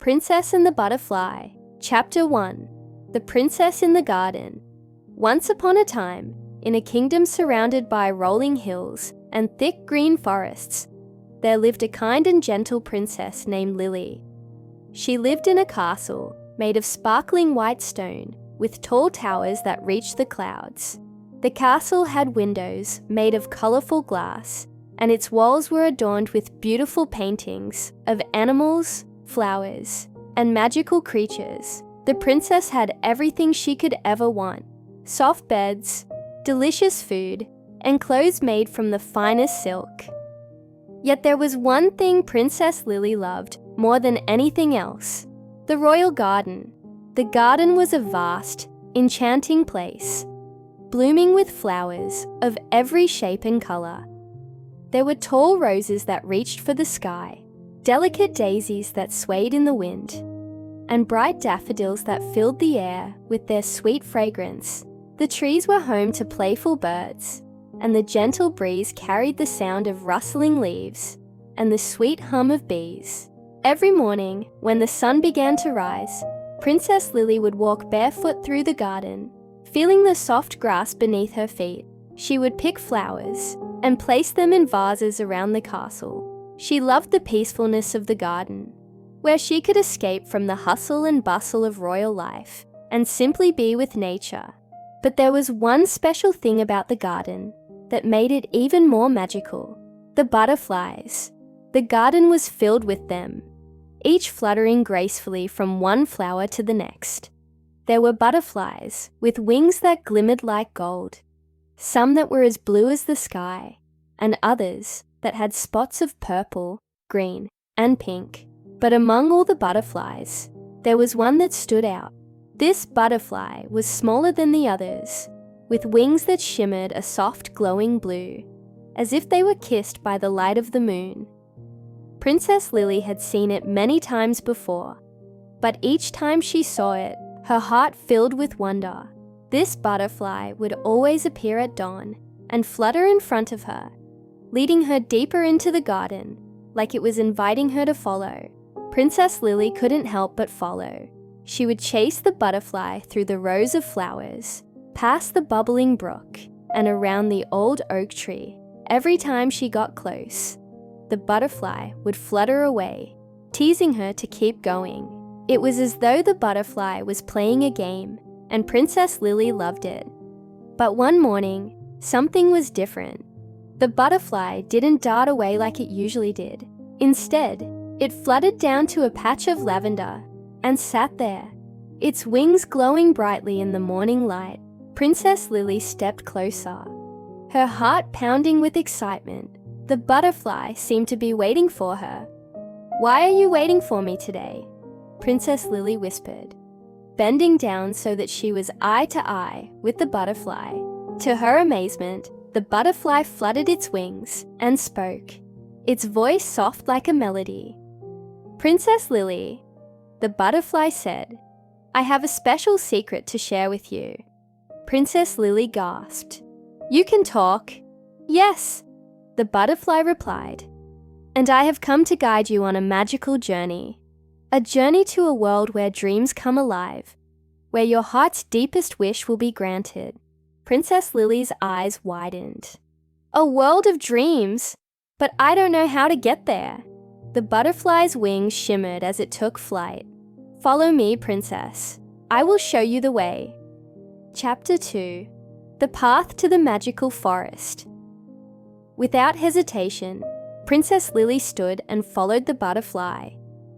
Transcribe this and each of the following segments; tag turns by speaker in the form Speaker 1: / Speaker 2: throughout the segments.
Speaker 1: Princess and the Butterfly. Chapter 1. The Princess in the Garden. Once upon a time, in a kingdom surrounded by rolling hills and thick green forests, there lived a kind and gentle princess named Lily. She lived in a castle made of sparkling white stone with tall towers that reached the clouds. The castle had windows made of colourful glass, and its walls were adorned with beautiful paintings of animals, flowers, and magical creatures. The princess had everything she could ever want: soft beds, delicious food, and clothes made from the finest silk. Yet there was one thing Princess Lily loved more than anything else: the royal garden. The garden was a vast, enchanting place, blooming with flowers of every shape and colour. There were tall roses that reached for the sky, delicate daisies that swayed in the wind, and bright daffodils that filled the air with their sweet fragrance. The trees were home to playful birds, and the gentle breeze carried the sound of rustling leaves and the sweet hum of bees. Every morning, when the sun began to rise, Princess Lily would walk barefoot through the garden, feeling the soft grass beneath her feet. She would pick flowers and place them in vases around the castle. She loved the peacefulness of the garden, where she could escape from the hustle and bustle of royal life and simply be with nature. But there was one special thing about the garden that made it even more magical: the butterflies. The garden was filled with them, each fluttering gracefully from one flower to the next. There were butterflies with wings that glimmered like gold, some that were as blue as the sky, and others that had spots of purple, green, and pink. But among all the butterflies, there was one that stood out. This butterfly was smaller than the others, with wings that shimmered a soft glowing blue, as if they were kissed by the light of the moon. Princess Lily had seen it many times before, but each time she saw it, her heart filled with wonder. This butterfly would always appear at dawn and flutter in front of her, leading her deeper into the garden, like it was inviting her to follow. Princess Lily couldn't help but follow. She would chase the butterfly through the rows of flowers, past the bubbling brook, and around the old oak tree. Every time she got close, the butterfly would flutter away, teasing her to keep going. It was as though the butterfly was playing a game, and Princess Lily loved it. But one morning, something was different. The butterfly didn't dart away like it usually did. Instead, it fluttered down to a patch of lavender and sat there, its wings glowing brightly in the morning light. Princess Lily stepped closer, her heart pounding with excitement. The butterfly seemed to be waiting for her. "Why are you waiting for me today?" Princess Lily whispered, bending down so that she was eye to eye with the butterfly. To her amazement, the butterfly fluttered its wings and spoke, its voice soft like a melody. "Princess Lily," the butterfly said, "I have a special secret to share with you." Princess Lily gasped. "You can talk?" "Yes," the butterfly replied, "and I have come to guide you on a magical journey. A journey to a world where dreams come alive, where your heart's deepest wish will be granted." Princess Lily's eyes widened. "A world of dreams? But I don't know how to get there." The butterfly's wings shimmered as it took flight. "Follow me, Princess. I will show you the way." Chapter 2. The Path to the Magical Forest. Without hesitation, Princess Lily stood and followed the butterfly.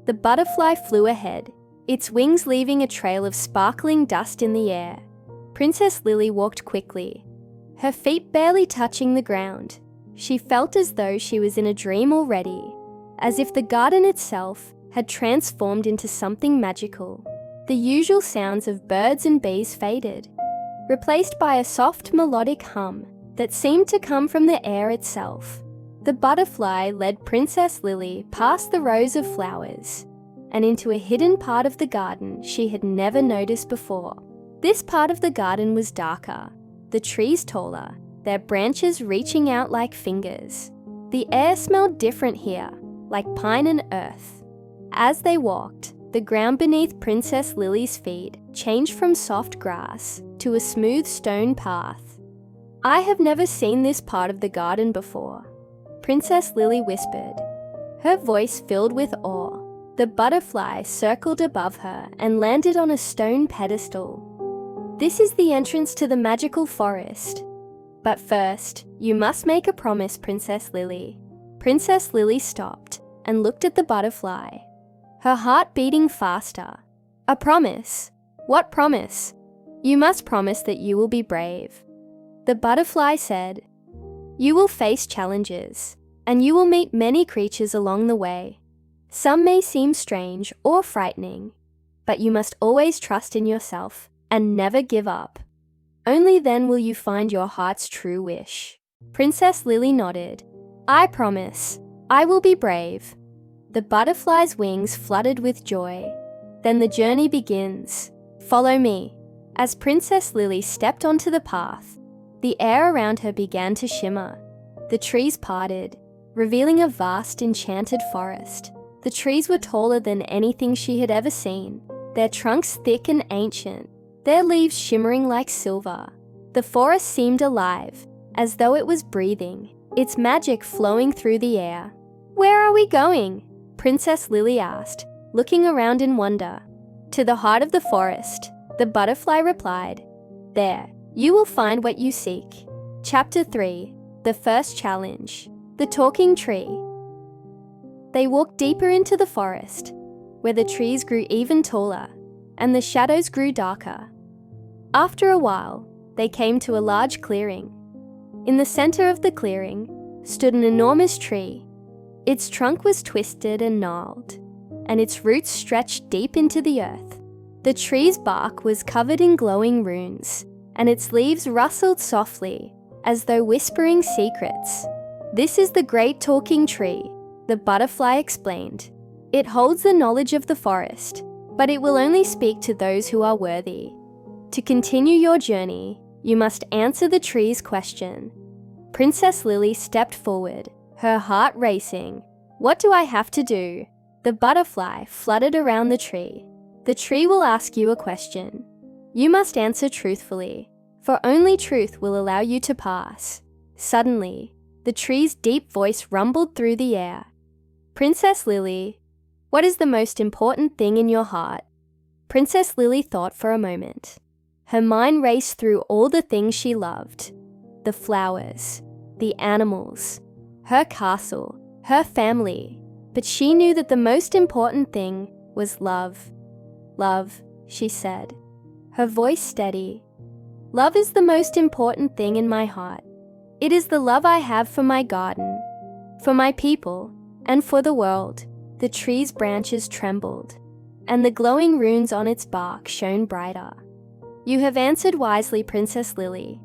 Speaker 1: The butterfly flew ahead, its wings leaving a trail of sparkling dust in the air. Princess Lily walked quickly, her feet barely touching the ground. She felt as though she was in a dream already, as if the garden itself had transformed into something magical. The usual sounds of birds and bees faded, replaced by a soft melodic hum that seemed to come from the air itself. The butterfly led Princess Lily past the rows of flowers and into a hidden part of the garden she had never noticed before. This part of the garden was darker, the trees taller, their branches reaching out like fingers. The air smelled different here, like pine and earth. As they walked, The ground beneath Princess Lily's feet changed from soft grass to a smooth stone path. "I have never seen this part of the garden before," Princess Lily whispered, her voice filled with awe. The butterfly circled above her and landed on a stone pedestal. "This is the entrance to the magical forest. But first, you must make a promise, Princess Lily." Princess Lily stopped and looked at the butterfly, her heart beating faster. "A promise? What promise?" "You must promise that you will be brave," the butterfly said. "You will face challenges, and you will meet many creatures along the way. Some may seem strange or frightening, but you must always trust in yourself and never give up. Only then will you find your heart's true wish." Princess Lily nodded. "I promise. I will be brave." The butterfly's wings fluttered with joy. "Then the journey begins. Follow me." As Princess Lily stepped onto the path, the air around her began to shimmer. The trees parted, revealing a vast enchanted forest. The trees were taller than anything she had ever seen, their trunks thick and ancient, their leaves shimmering like silver. The forest seemed alive, as though it was breathing, its magic flowing through the air. "Where are we going?" Princess Lily asked, looking around in wonder. "To the heart of the forest," the butterfly replied. "There, you will find what you seek." Chapter 3. The First Challenge. The Talking Tree. They walked deeper into the forest, where the trees grew even taller, and the shadows grew darker. After a while, they came to a large clearing. In the center of the clearing stood an enormous tree. Its trunk was twisted and gnarled, and its roots stretched deep into the earth. The tree's bark was covered in glowing runes, and its leaves rustled softly, as though whispering secrets. "This is the great talking tree," the butterfly explained. "It holds the knowledge of the forest, but it will only speak to those who are worthy. To continue your journey, you must answer the tree's question." Princess Lily stepped forward, her heart racing. "What do I have to do?" The butterfly fluttered around the tree. "The tree will ask you a question. You must answer truthfully, for only truth will allow you to pass." Suddenly, the tree's deep voice rumbled through the air. "Princess Lily, what is the most important thing in your heart?" Princess Lily thought for a moment. Her mind raced through all the things she loved. The flowers, the animals, her castle, her family. But she knew that the most important thing was love. "Love," she said, her voice steady. "Love is the most important thing in my heart. It is the love I have for my garden, for my people, and for the world." The tree's branches trembled, and the glowing runes on its bark shone brighter. "You have answered wisely, Princess Lily.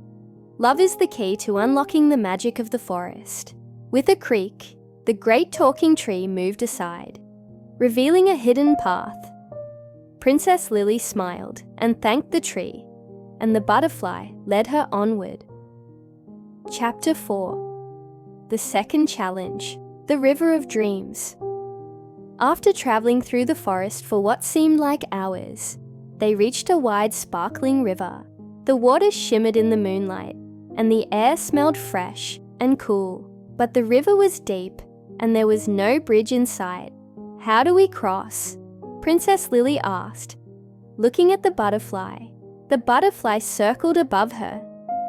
Speaker 1: Love is the key to unlocking the magic of the forest." With a creak, the great talking tree moved aside, revealing a hidden path. Princess Lily smiled and thanked the tree, and the butterfly led her onward. Chapter 4. The Second Challenge. The River of Dreams. After traveling through the forest for what seemed like hours, they reached a wide, sparkling river. The water shimmered in the moonlight, and the air smelled fresh and cool. But the river was deep, and there was no bridge in sight. "How do we cross?" Princess Lily asked, looking at the butterfly. The butterfly circled above her.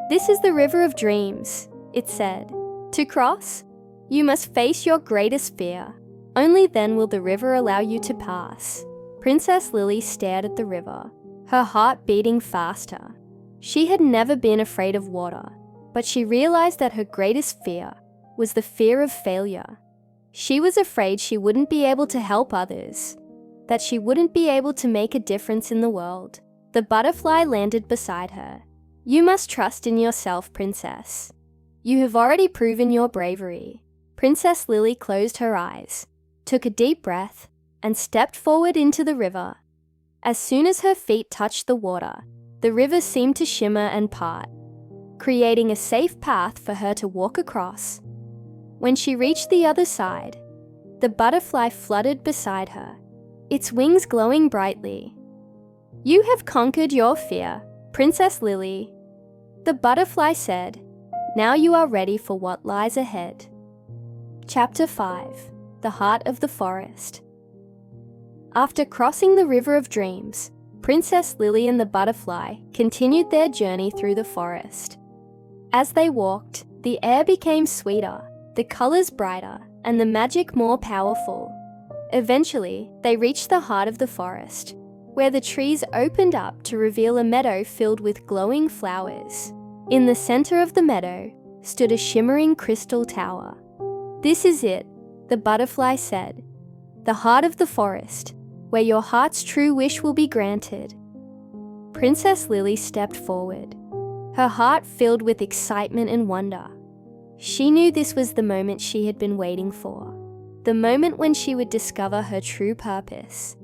Speaker 1: "This is the River of Dreams," it said. "To cross, you must face your greatest fear. Only then will the river allow you to pass." Princess Lily stared at the river, her heart beating faster. She had never been afraid of water, but she realized that her greatest fear was the fear of failure. She was afraid she wouldn't be able to help others, that she wouldn't be able to make a difference in the world. The butterfly landed beside her. "You must trust in yourself, Princess. You have already proven your bravery." Princess Lily closed her eyes, took a deep breath, and stepped forward into the river. As soon as her feet touched the water, the river seemed to shimmer and part, creating a safe path for her to walk across. When she reached the other side, the butterfly fluttered beside her, its wings glowing brightly. "You have conquered your fear, Princess Lily," the butterfly said. "Now you are ready for what lies ahead." Chapter 5: The Heart of the Forest. After crossing the River of Dreams, Princess Lily and the butterfly continued their journey through the forest. As they walked, the air became sweeter, the colors brighter, and the magic more powerful. Eventually, they reached the heart of the forest, where the trees opened up to reveal a meadow filled with glowing flowers. In the center of the meadow stood a shimmering crystal tower. "This is it," the butterfly said, "the heart of the forest, where your heart's true wish will be granted." Princess Lily stepped forward, her heart filled with excitement and wonder. She knew this was the moment she had been waiting for, the moment when she would discover her true purpose.